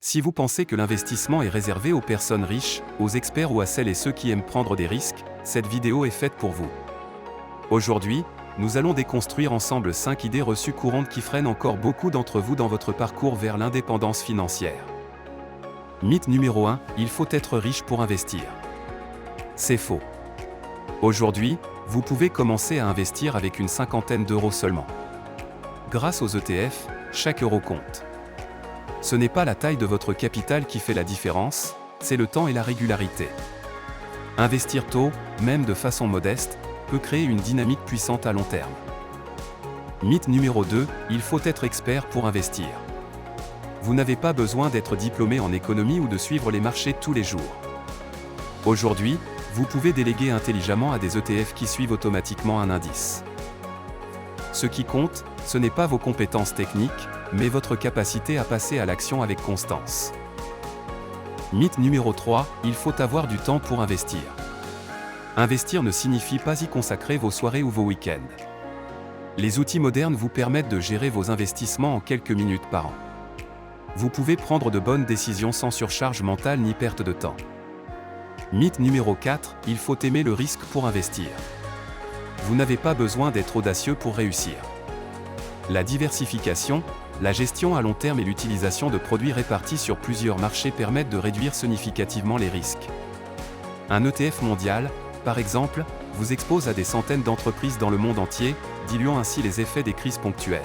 Si vous pensez que l'investissement est réservé aux personnes riches, aux experts ou à celles et ceux qui aiment prendre des risques, cette vidéo est faite pour vous. Aujourd'hui, nous allons déconstruire ensemble 5 idées reçues courantes qui freinent encore beaucoup d'entre vous dans votre parcours vers l'indépendance financière. Mythe numéro 1, il faut être riche pour investir. C'est faux. Aujourd'hui, vous pouvez commencer à investir avec une cinquantaine d'euros seulement. Grâce aux ETF, chaque euro compte. Ce n'est pas la taille de votre capital qui fait la différence, c'est le temps et la régularité. Investir tôt, même de façon modeste, peut créer une dynamique puissante à long terme. Mythe numéro 2, il faut être expert pour investir. Vous n'avez pas besoin d'être diplômé en économie ou de suivre les marchés tous les jours. Aujourd'hui, vous pouvez déléguer intelligemment à des ETF qui suivent automatiquement un indice. Ce qui compte, ce n'est pas vos compétences techniques, mais votre capacité à passer à l'action avec constance. Mythe numéro 3, il faut avoir du temps pour investir. Investir ne signifie pas y consacrer vos soirées ou vos week-ends. Les outils modernes vous permettent de gérer vos investissements en quelques minutes par an. Vous pouvez prendre de bonnes décisions sans surcharge mentale ni perte de temps. Mythe numéro 4, il faut aimer le risque pour investir. Vous n'avez pas besoin d'être audacieux pour réussir. La diversification, la gestion à long terme et l'utilisation de produits répartis sur plusieurs marchés permettent de réduire significativement les risques. Un ETF mondial, par exemple, vous expose à des centaines d'entreprises dans le monde entier, diluant ainsi les effets des crises ponctuelles.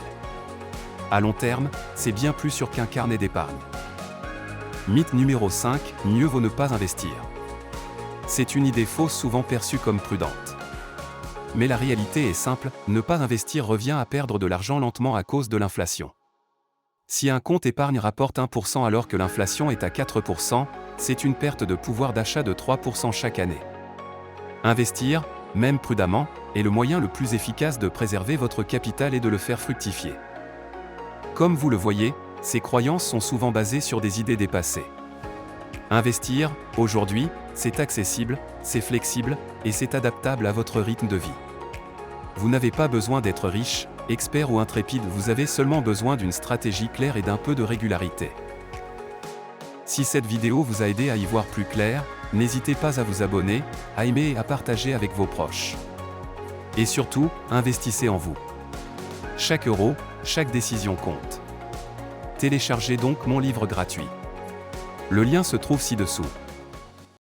À long terme, c'est bien plus sûr qu'un carnet d'épargne. Mythe numéro 5, mieux vaut ne pas investir. C'est une idée fausse souvent perçue comme prudente. Mais la réalité est simple, ne pas investir revient à perdre de l'argent lentement à cause de l'inflation. Si un compte épargne rapporte 1% alors que l'inflation est à 4%, c'est une perte de pouvoir d'achat de 3% chaque année. Investir, même prudemment, est le moyen le plus efficace de préserver votre capital et de le faire fructifier. Comme vous le voyez, ces croyances sont souvent basées sur des idées dépassées. Investir, aujourd'hui, c'est accessible, c'est flexible, et c'est adaptable à votre rythme de vie. Vous n'avez pas besoin d'être riche, expert ou intrépide, vous avez seulement besoin d'une stratégie claire et d'un peu de régularité. Si cette vidéo vous a aidé à y voir plus clair, n'hésitez pas à vous abonner, à aimer et à partager avec vos proches. Et surtout, investissez en vous. Chaque euro, chaque décision compte. Téléchargez donc mon livre gratuit. Le lien se trouve ci-dessous.